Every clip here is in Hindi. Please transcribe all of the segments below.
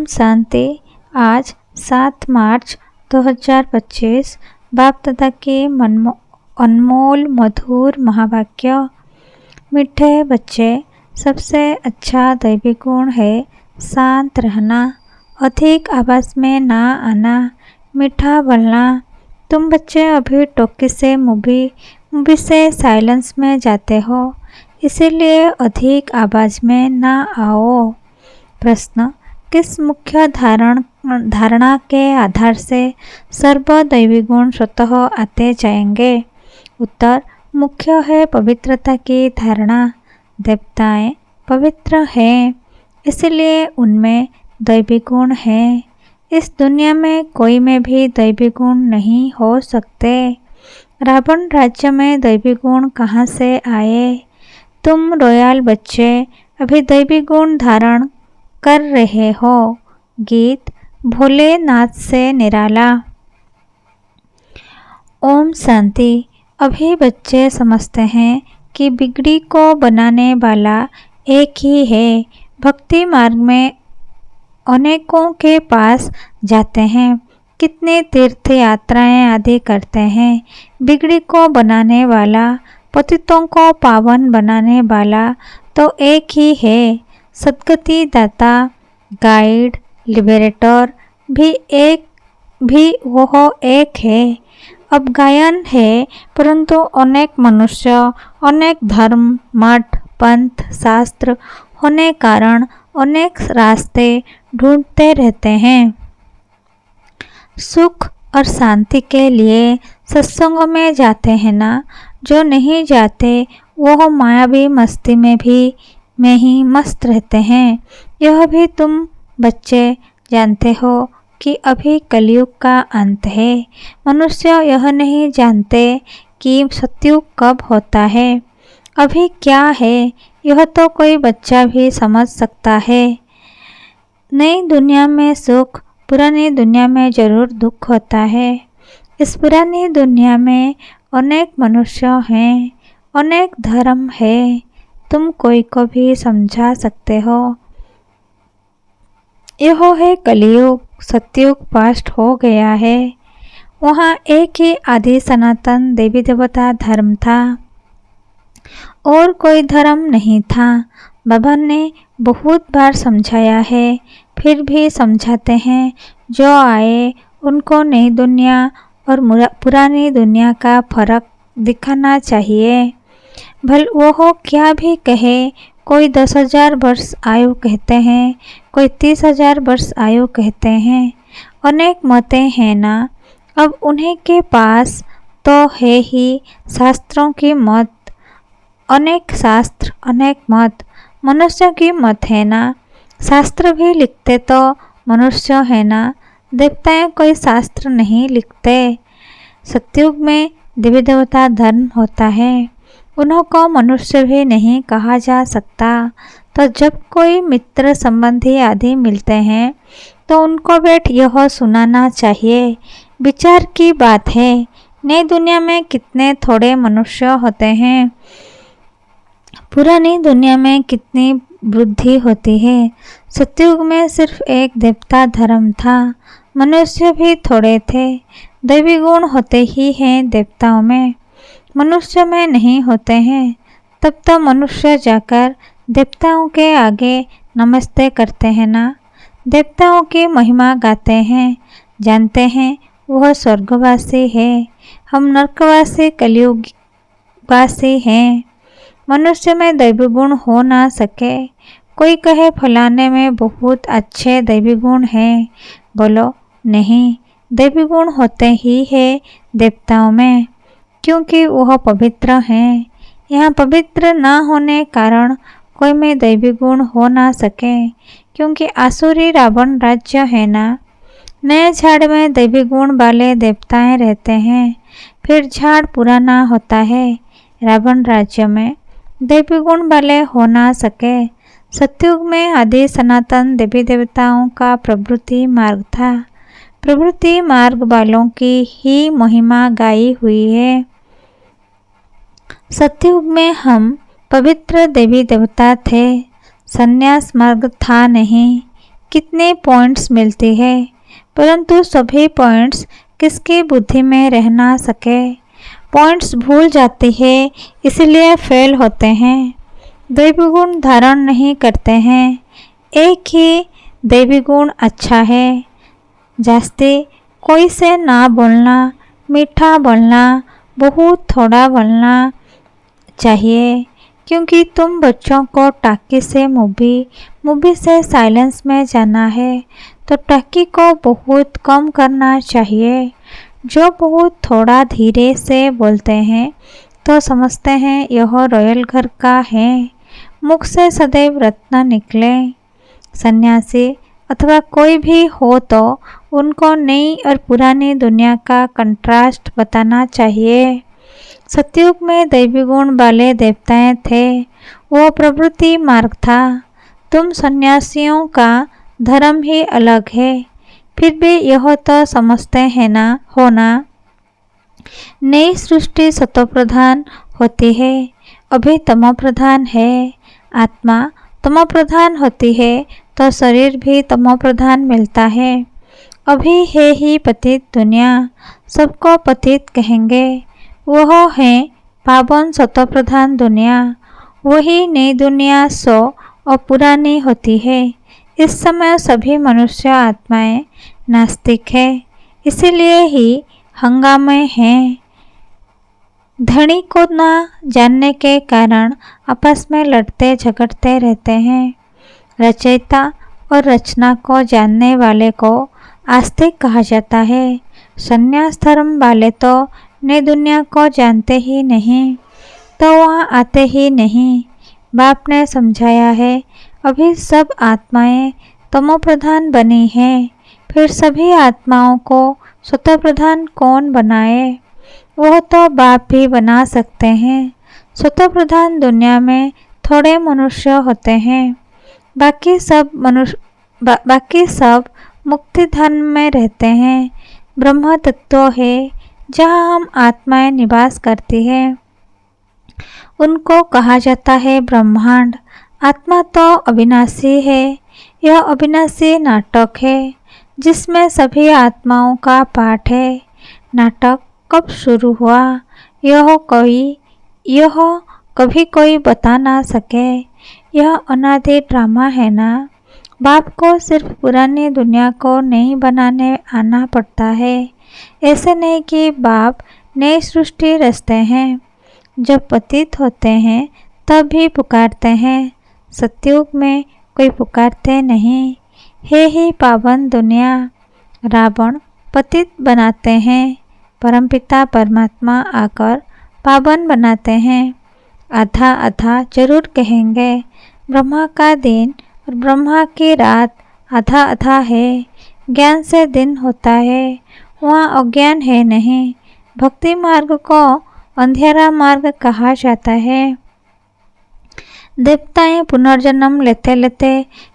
ओम शांति। आज 7 मार्च 2025 बाप दादा के अनमोल मधुर महावाक्य। मीठे बच्चे, सबसे अच्छा दैवी गुण है शांत रहना, अधिक आवाज़ में ना आना, मीठा बोलना। तुम बच्चे अभी टॉकी से मूवी से साइलेंस में जाते हो, इसीलिए अधिक आवाज़ में ना आओ। प्रश्न, किस मुख्य धारणा के आधार से सर्व दैवी गुण स्वतः आते जाएंगे? उत्तर, मुख्य है पवित्रता की धारणा। देवताएं पवित्र हैं, इसलिए उनमें दैवी गुण हैं। इस दुनिया में कोई में भी दैवी गुण नहीं हो सकते। रावण राज्य में दैवी गुण कहाँ से आए? तुम रॉयल बच्चे अभी दैवी गुण धारण कर रहे हो। गीत भोलेनाथ से निराला। ओम शांति। अभी बच्चे समझते हैं कि बिगड़ी को बनाने वाला एक ही है। भक्ति मार्ग में अनेकों के पास जाते हैं, कितने तीर्थ यात्राएं आदि करते हैं। बिगड़ी को बनाने वाला, पतितों को पावन बनाने वाला तो एक ही है। सद्गति दाता, गाइड, लिबरेटर भी वह एक है। अब गायन है, परंतु अनेक मनुष्य, अनेक धर्म, मठ, पंथ, शास्त्र होने कारण अनेक रास्ते ढूंढते रहते हैं। सुख और शांति के लिए सत्संग में जाते हैं ना। जो नहीं जाते वह मायावी मस्ती में ही मस्त रहते हैं। यह भी तुम बच्चे जानते हो कि अभी कलयुग का अंत है। मनुष्य यह नहीं जानते कि सतयुग कब होता है। अभी क्या है यह तो कोई बच्चा भी समझ सकता है। नई दुनिया में सुख, पुरानी दुनिया में जरूर दुख होता है। इस पुरानी दुनिया में अनेक मनुष्य हैं, अनेक धर्म है। तुम कोई को भी समझा सकते हो। यह है कलयुग, सतयुग पास्ट हो गया है। वहाँ एक ही आदि सनातन देवी देवता धर्म था और कोई धर्म नहीं था। बाबा ने बहुत बार समझाया है, फिर भी समझाते हैं। जो आए उनको नई दुनिया और पुरानी दुनिया का फर्क दिखाना चाहिए। भल वो क्या भी कहे, कोई 10,000 वर्ष आयु कहते हैं, कोई 30,000 वर्ष आयु कहते हैं। अनेक मतें हैं ना। अब उन्हीं के पास तो है ही शास्त्रों की मत। अनेक शास्त्र, अनेक मत, मनुष्यों की मत है ना। शास्त्र भी लिखते तो मनुष्य है ना। देवताएं कोई शास्त्र नहीं लिखते। सतयुग में देवी देवता धर्म होता है, उन्हों को मनुष्य भी नहीं कहा जा सकता। तो जब कोई मित्र संबंधी आदि मिलते हैं तो उनको बैठ यह सुनाना चाहिए। विचार की बात है, नई दुनिया में कितने थोड़े मनुष्य होते हैं, पुरानी दुनिया में कितनी वृद्धि होती है। सतयुग में सिर्फ एक देवता धर्म था, मनुष्य भी थोड़े थे। दैवी गुण होते ही हैं देवताओं में, मनुष्य में नहीं होते हैं। तब तो मनुष्य जाकर देवताओं के आगे नमस्ते करते हैं ना। देवताओं की महिमा गाते हैं, जानते हैं वह स्वर्गवासी है, हम नरकवासी कलयुगवासी हैं। मनुष्य में दैवी गुण हो ना सके। कोई कहे फलाने में बहुत अच्छे दैवी गुण हैं, बोलो नहीं, दैवी गुण होते ही है देवताओं में, क्योंकि वह पवित्र हैं। यहाँ पवित्र न होने कारण कोई में दैवी गुण हो ना सके, क्योंकि आसुरी रावण राज्य है ना। नए झाड़ में दैवी गुण वाले देवताएं रहते हैं, फिर झाड़ पुराना होता है। रावण राज्य में दैवी गुण वाले हो ना सके। सतयुग में आदि सनातन देवी देवताओं का प्रवृत्ति मार्ग था। प्रवृत्ति मार्ग वालों की ही महिमा गाई हुई है। सतयुग में हम पवित्र देवी देवता थे, संन्यास मार्ग था नहीं। कितने पॉइंट्स मिलती है, परंतु सभी पॉइंट्स किसकी बुद्धि में रह ना सके। पॉइंट्स भूल जाती है, इसलिए फेल होते हैं। दैवी गुण धारण नहीं करते हैं। एक ही दैवी गुण अच्छा है। जास्ती कोई से ना बोलना, मीठा बोलना, बहुत थोड़ा बोलना चाहिए, क्योंकि तुम बच्चों को टाकी से मूवी से साइलेंस में जाना है तो टाकी को बहुत कम करना चाहिए। जो बहुत थोड़ा धीरे से बोलते हैं तो समझते हैं यह रॉयल घर का है। मुख से सदैव रत्न निकले। सन्यासी अथवा कोई भी हो तो उनको नई और पुरानी दुनिया का कंट्रास्ट बताना चाहिए। सतयुग में दैवी गुण वाले देवताएं थे, वो प्रवृत्ति मार्ग था। तुम सन्यासियों का धर्म ही अलग है, फिर भी यह तो समझते हैं ना होना। नई सृष्टि सतोप्रधान होती है, अभी तमोप्रधान है। आत्मा तमोप्रधान होती है तो शरीर भी तमोप्रधान मिलता है। अभी है ही पतित दुनिया, सबको पतित कहेंगे। वह है पावन सतोप्रधान दुनिया। वही नई दुनिया सो और पुरानी होती है। इस समय सभी मनुष्य आत्माएं नास्तिक है, इसीलिए ही हंगामे हैं। धनी को ना जानने के कारण आपस में लड़ते झगड़ते रहते हैं। रचयिता और रचना को जानने वाले को आस्तिक कहा जाता है। संन्यास धर्म वाले तो नई दुनिया को जानते ही नहीं, तो वहाँ आते ही नहीं। बाप ने समझाया है, अभी सब आत्माएं तमोप्रधान बनी हैं, फिर सभी आत्माओं को सतोप्रधान कौन बनाए। वह तो बाप भी बना सकते हैं। सतोप्रधान दुनिया में थोड़े मनुष्य होते हैं, बाकी सब मुक्ति धर्म में रहते हैं। ब्रह्म तत्व है जहाँ हम आत्माएं निवास करती है, उनको कहा जाता है ब्रह्मांड। आत्मा तो अविनाशी है। यह अविनाशी नाटक है जिसमें सभी आत्माओं का पाठ है। नाटक कब शुरू हुआ यह कभी कोई बता ना सके। यह अनादि ड्रामा है ना। बाप को सिर्फ पुरानी दुनिया को नहीं बनाने आना पड़ता है। ऐसे नहीं कि बाप नई सृष्टि रचते हैं। जब पतित होते हैं तब भी पुकारते हैं। सतयुग में कोई पुकारते नहीं। है ही पावन दुनिया। रावण पतित बनाते हैं, परमपिता परमात्मा आकर पावन बनाते हैं। आधा आधा जरूर कहेंगे। ब्रह्मा का दिन और ब्रह्मा की रात आधा आधा है। ज्ञान से दिन होता है, वहाँ अज्ञान है नहीं। भक्ति मार्ग को अंधेरा मार्ग कहा जाता है। देवताएं पुनर्जन्म लेते लेते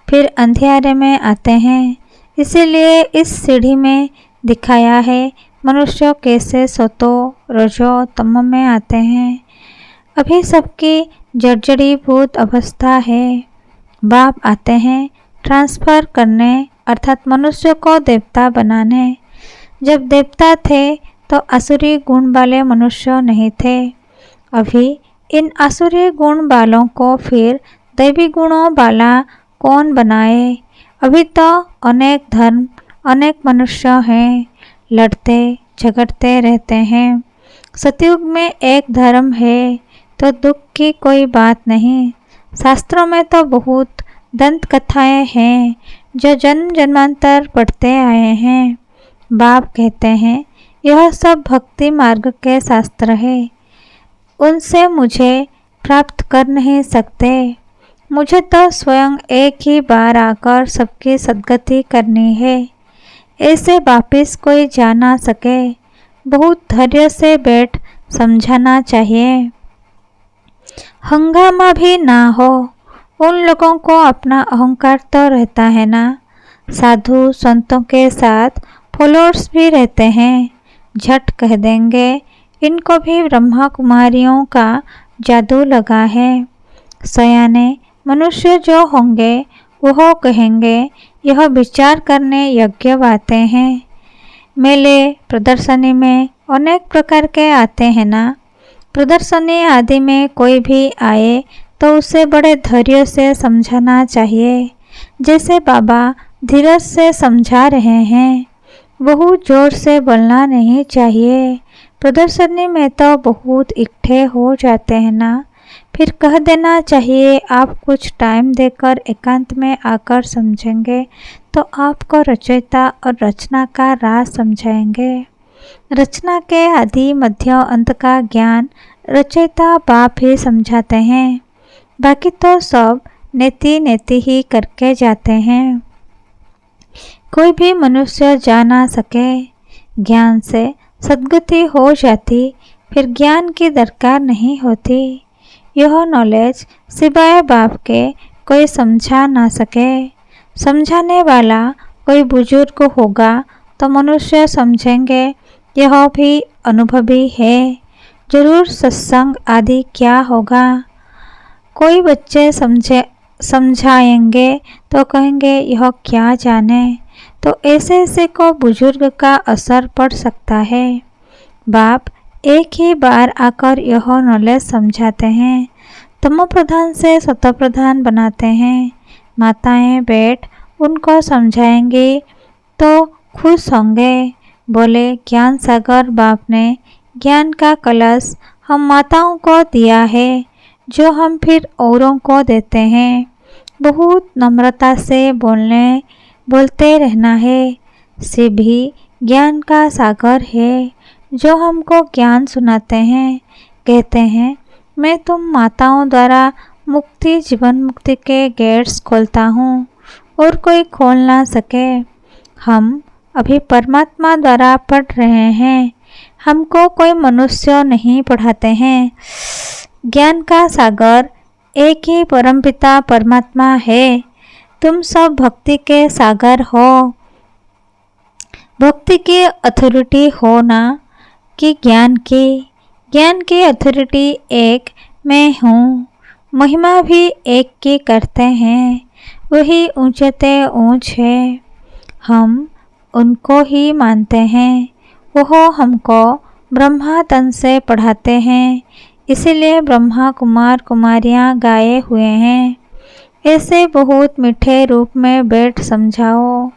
फिर अंधेरे में आते हैं। इसीलिए इस सीढ़ी में दिखाया है मनुष्य कैसे सतो रजो तम में आते हैं। अभी सबकी जर्जरीभूत अवस्था है। बाप आते हैं ट्रांसफर करने, अर्थात मनुष्य को देवता बनाने। जब देवता थे तो आसुरी गुण वाले मनुष्य नहीं थे। अभी इन आसुरी गुण वालों को फिर दैवी गुणों वाला कौन बनाए। अभी तो अनेक धर्म अनेक मनुष्य हैं, लड़ते झगड़ते रहते हैं। सतयुग में एक धर्म है तो दुख की कोई बात नहीं। शास्त्रों में तो बहुत दंत कथाएं हैं जो जन्म जन्मांतर पढ़ते आए हैं। बाप कहते हैं यह सब भक्ति मार्ग के शास्त्र है, उनसे मुझे प्राप्त कर नहीं सकते। मुझे तो स्वयं एक ही बार आकर सबकी सद्गति करनी है। ऐसे वापिस कोई जा ना सके। बहुत धैर्य से बैठ समझाना चाहिए। हंगामा भी ना हो। उन लोगों को अपना अहंकार तो रहता है ना। साधु संतों के साथ फॉलोअर्स भी रहते हैं। झट कह देंगे इनको भी ब्रह्मा कुमारियों का जादू लगा है। सयाने मनुष्य जो होंगे वह कहेंगे यह विचार करने योग्य बातें हैं। मेले प्रदर्शनी में अनेक प्रकार के आते हैं ना। प्रदर्शनी आदि में कोई भी आए तो उसे बड़े धैर्य से समझाना चाहिए, जैसे बाबा धीरज से समझा रहे हैं। बहुत जोर से बोलना नहीं चाहिए। प्रदर्शनी में तो बहुत इकट्ठे हो जाते हैं ना। फिर कह देना चाहिए, आप कुछ टाइम देकर एकांत में आकर समझेंगे तो आपको रचयिता और रचना का राज समझाएंगे। रचना के आदि मध्य अंत का ज्ञान रचयिता बाप ही समझाते हैं। बाकी तो सब नेति नेति ही करके जाते हैं। कोई भी मनुष्य जा ना सके। ज्ञान से सद्गति हो जाती, फिर ज्ञान की दरकार नहीं होती। यह नॉलेज सिवाय बाप के कोई समझा ना सके। समझाने वाला कोई बुजुर्ग होगा तो मनुष्य समझेंगे, यह भी अनुभवी है। जरूर सत्संग आदि क्या होगा। कोई बच्चे समझाएंगे तो कहेंगे यह क्या जाने। तो ऐसे ऐसे को बुजुर्ग का असर पड़ सकता है। बाप एक ही बार आकर यह नॉलेज समझाते हैं। तमो प्रधान से सतो प्रधान बनाते हैं। माताएं बैठ उनको समझाएंगी तो खुश होंगे। बोले, ज्ञान सागर बाप ने ज्ञान का कलश हम माताओं को दिया है, जो हम फिर औरों को देते हैं। बहुत नम्रता से बोलते रहना है। शिव भी ज्ञान का सागर है, जो हमको ज्ञान सुनाते हैं। कहते हैं, मैं तुम माताओं द्वारा मुक्ति जीवन मुक्ति के गेट्स खोलता हूँ और कोई खोल ना सके। हम अभी परमात्मा द्वारा पढ़ रहे हैं, हमको कोई मनुष्य नहीं पढ़ाते हैं। ज्ञान का सागर एक ही परमपिता परमात्मा है। तुम सब भक्ति के सागर हो। भक्ति की अथॉरिटी हो ना कि ज्ञान की अथॉरिटी एक मैं हूँ। महिमा भी एक की करते हैं, वही ऊंचते ऊंच है। हम उनको ही मानते हैं। वह हमको ब्रह्मा तन से पढ़ाते हैं, इसीलिए ब्रह्मा कुमार कुमारियाँ गाए हुए हैं। ऐसे बहुत मीठे रूप में बैठ समझाओ।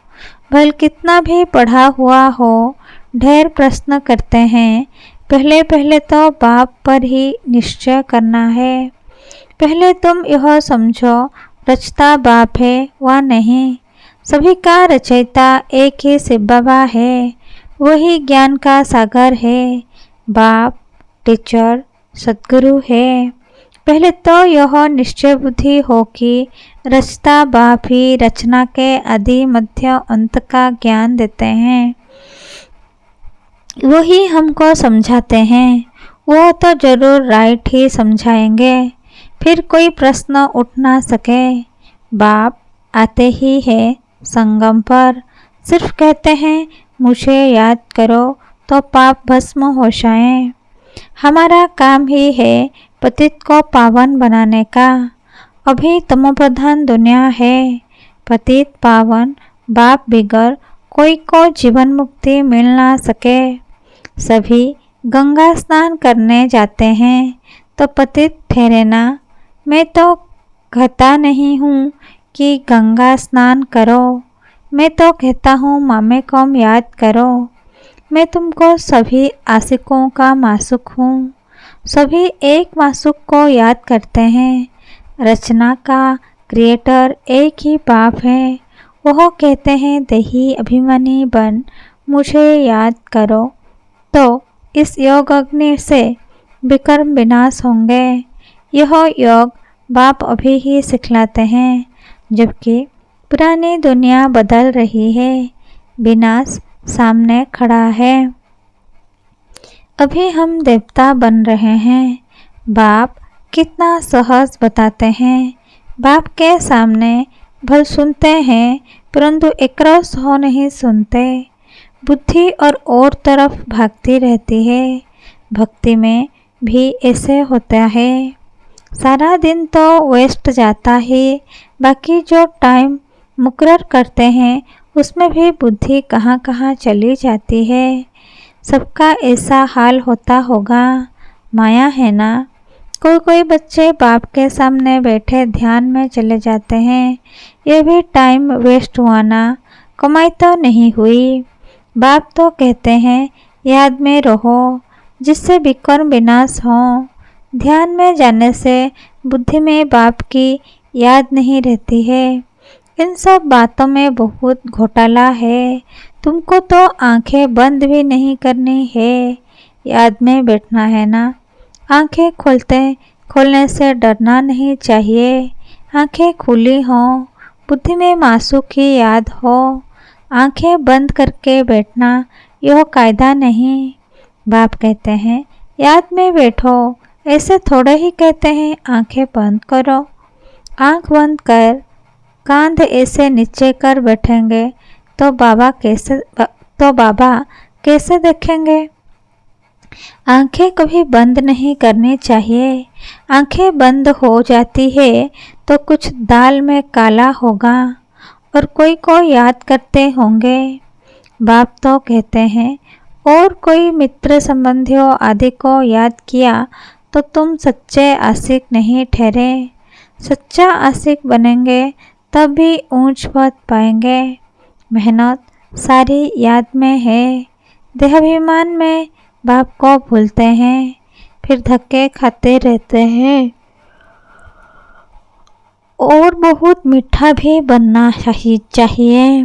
भल कितना भी पढ़ा हुआ हो, ढेर प्रश्न करते हैं। पहले पहले तो बाप पर ही निश्चय करना है। पहले तुम यह समझो, रचता बाप है व नहीं। सभी का रचयिता एक ही शिव बाबा है, वही ज्ञान का सागर है। बाप टीचर सद्गुरु है। पहले तो यह निश्चय बुद्धि हो कि रचता बाप ही रचना के आदि मध्य अंत का ज्ञान देते हैं, वही हमको समझाते हैं। वो तो जरूर राइट ही समझाएंगे, फिर कोई प्रश्न उठ ना सके। बाप आते ही है संगम पर, सिर्फ कहते हैं मुझे याद करो तो पाप भस्म हो जाएं। हमारा काम ही है पतित को पावन बनाने का। अभी तमोप्रधान दुनिया है। पतित पावन बाप बिगर कोई को जीवन मुक्ति मिल ना सके। सभी गंगा स्नान करने जाते हैं तो पतित ठहरे ना। मैं तो कहता नहीं हूँ कि गंगा स्नान करो, मैं तो कहता हूँ मामे को याद करो। मैं तुमको सभी आशिकों का मासुक हूँ। सभी एक मासुक को याद करते हैं। रचना का क्रिएटर एक ही बाप है। वह कहते हैं देही अभिमानी बन मुझे याद करो, तो इस योग अग्नि से विकर्म विनाश होंगे। यह योग बाप अभी ही सिखलाते हैं, जबकि पुरानी दुनिया बदल रही है। विनाश सामने खड़ा है। अभी हम देवता बन रहे हैं। बाप कितना सहज बताते हैं। बाप के सामने भल सुनते हैं, परंतु एकरस हो नहीं सुनते। बुद्धि और तरफ भागती रहती है। भक्ति में भी ऐसे होता है। सारा दिन तो वेस्ट जाता है, बाकी जो टाइम मुकर्रर करते हैं उसमें भी बुद्धि कहाँ कहाँ चली जाती है। सबका ऐसा हाल होता होगा, माया है ना। कोई कोई बच्चे बाप के सामने बैठे ध्यान में चले जाते हैं, ये भी टाइम वेस्ट हुआ ना, कमाई तो नहीं हुई। बाप तो कहते हैं याद में रहो जिससे विकर्म विनाश हो। ध्यान में जाने से बुद्धि में बाप की याद नहीं रहती है। इन सब बातों में बहुत घोटाला है। तुमको तो आंखें बंद भी नहीं करनी है, याद में बैठना है ना। आंखें खोलने से डरना नहीं चाहिए। आंखें खुली हों, बुद्धि में मासूम की याद हो। आंखें बंद करके बैठना यह कायदा नहीं। बाप कहते हैं याद में बैठो, ऐसे थोड़े ही कहते हैं आंखें बंद करो। आंख बंद कर कांध ऐसे नीचे कर बैठेंगे तो बाबा कैसे देखेंगे। आंखें कभी बंद नहीं करनी चाहिए। आंखें बंद हो जाती है तो कुछ दाल में काला होगा और कोई को याद करते होंगे। बाप तो कहते हैं और कोई मित्र संबंधियों आदि को याद किया तो तुम सच्चे आशिक नहीं ठहरे। सच्चा आशिक बनेंगे तब भी ऊंच पद पाएंगे। मेहनत सारी याद में है। देहाभिमान में बाप को भूलते हैं, फिर धक्के खाते रहते हैं। और बहुत मीठा भी बनना चाहिए।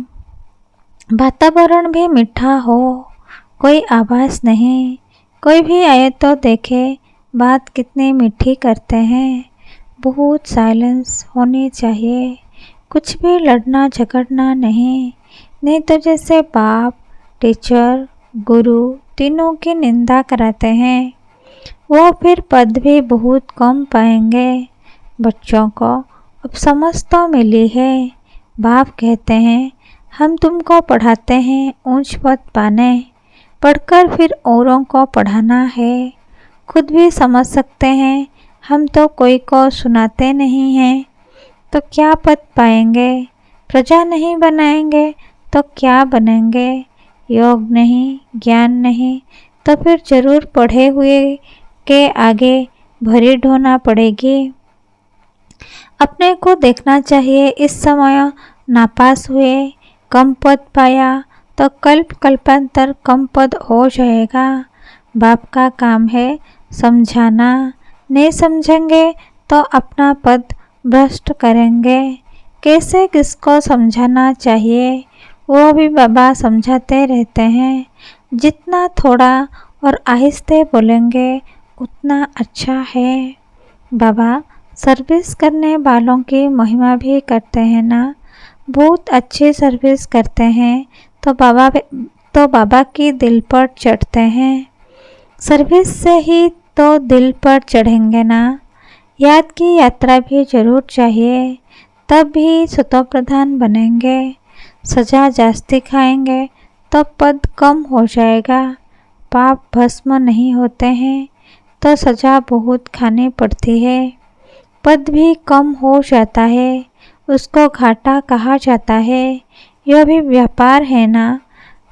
वातावरण भी मीठा हो, कोई आवाज़ नहीं। कोई भी आए तो देखे बात कितनी मीठी करते हैं। बहुत साइलेंस होनी चाहिए, कुछ भी लड़ना झगड़ना नहीं तो जैसे बाप, टीचर, गुरु तीनों की निंदा कराते हैं, वो फिर पद भी बहुत कम पाएंगे। बच्चों को अब समझ तो मिली है। बाप कहते हैं हम तुमको पढ़ाते हैं ऊंच पद पाने, पढ़कर फिर औरों को पढ़ाना है। खुद भी समझ सकते हैं, हम तो कोई को सुनाते नहीं हैं तो क्या पद पाएंगे। प्रजा नहीं बनाएंगे तो क्या बनेंगे। योग नहीं, ज्ञान नहीं तो फिर जरूर पढ़े हुए के आगे भरी ढोना पड़ेगी। अपने को देखना चाहिए। इस समय नापास हुए, कम पद पाया तो कल्पांतर कम पद हो जाएगा। बाप का काम है समझाना, नहीं समझेंगे तो अपना पद भ्रष्ट करेंगे। कैसे किसको समझाना चाहिए वो भी बाबा समझाते रहते हैं। जितना थोड़ा और आहिस्ते बोलेंगे उतना अच्छा है। बाबा सर्विस करने वालों की महिमा भी करते हैं ना। बहुत अच्छी सर्विस करते हैं तो बाबा की दिल पर चढ़ते हैं। सर्विस से ही तो दिल पर चढ़ेंगे ना। याद की यात्रा भी जरूर चाहिए, तब भी स्वतः प्रधान बनेंगे। सजा जास्ती खाएंगे तो पद कम हो जाएगा। पाप भस्म नहीं होते हैं तो सजा बहुत खानी पड़ती है। पद भी कम हो जाता है, उसको घाटा कहा जाता है। यह भी व्यापार है ना,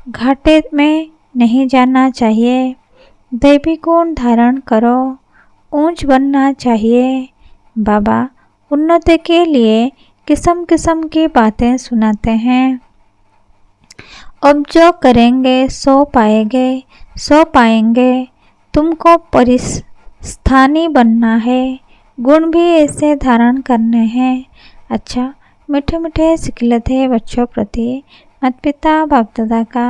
घाटे में नहीं जाना चाहिए। दैवी गुण धारण करो, ऊंच बनना चाहिए। बाबा उन्नति के लिए किस्म किस्म की बातें सुनाते हैं। अब जो करेंगे सो पाएंगे। तुमको परिस्थानी बनना है, गुण भी ऐसे धारण करने हैं। अच्छा, मीठे मीठे सिखलते बच्चों प्रति माता पिता बाप दादा का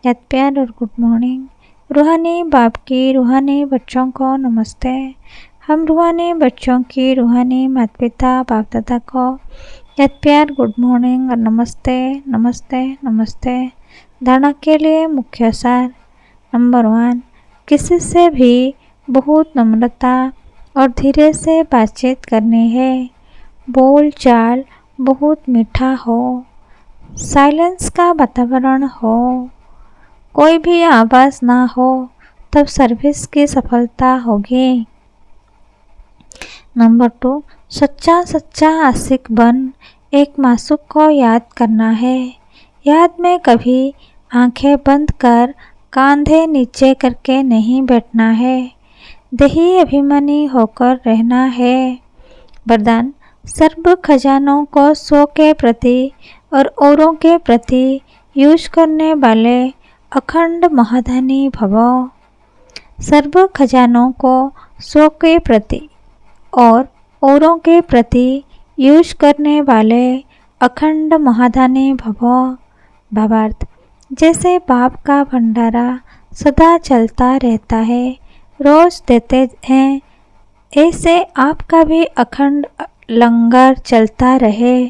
याद प्यार और गुड मॉर्निंग। रूहानी बाप की रूहानी बच्चों को नमस्ते। हम रूहानी बच्चों की रूहानी माता पिता बाप दादा को याद प्यार गुड मॉर्निंग और नमस्ते नमस्ते नमस्ते। धारणा के लिए मुख्य सार। नंबर 1, किसी से भी बहुत नम्रता और धीरे से बातचीत करनी है। बोल चाल बहुत मीठा हो, साइलेंस का वातावरण हो, कोई भी आवाज़ ना हो, तब सर्विस की सफलता होगी। नंबर 2, सच्चा आशिक बन, एक मासूक को याद करना है। याद में कभी आंखें बंद कर कंधे नीचे करके नहीं बैठना है। देही अभिमानी होकर रहना है। वरदान, सर्व खजानों को स्व के प्रति और औरों के प्रति यूज करने वाले अखंड महादानी भव। सर्व खजानों को स्व के प्रति और औरों के प्रति यूज करने वाले अखंड महादानी भव। भावार्थ, जैसे बाप का भंडारा सदा चलता रहता है, रोज देते हैं, ऐसे आपका भी अखंड लंगर चलता रहे,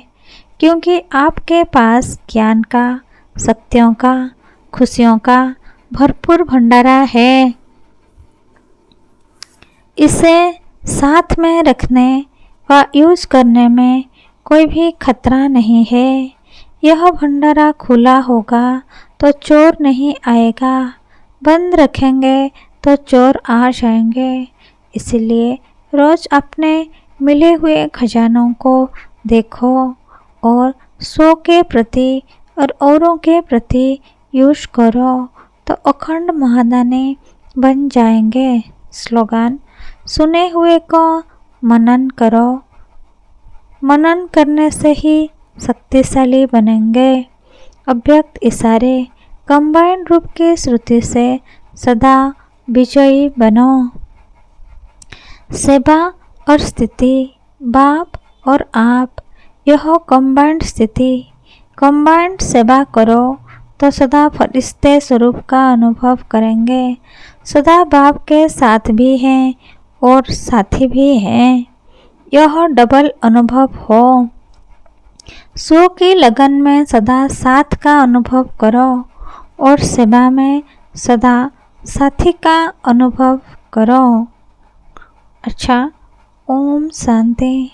क्योंकि आपके पास ज्ञान का, शक्तियों का, खुशियों का भरपूर भंडारा है। इसे साथ में रखने व यूज करने में कोई भी खतरा नहीं है। यह भंडारा खुला होगा तो चोर नहीं आएगा, बंद रखेंगे तो चोर आ जाएंगे। इसलिए रोज अपने मिले हुए खजानों को देखो और स्व के प्रति और औरों के प्रति यूज करो तो अखंड महादानी बन जाएंगे। स्लोगन, सुने हुए को मनन करो, मनन करने से ही शक्तिशाली बनेंगे। अव्यक्त इशारे कंबाइंड रूप की श्रुति से सदा विजयी बनो। सेवा और स्थिति, बाप और आप, यह कंबाइंड स्थिति। कंबाइंड सेवा करो तो सदा फरिश्ते स्वरूप का अनुभव करेंगे। सदा बाप के साथ भी हैं और साथी भी हैं, यह डबल अनुभव हो। स्व की लगन में सदा साथ का अनुभव करो और सेवा में सदा साथी का अनुभव करो। अच्छा, ओम शांति।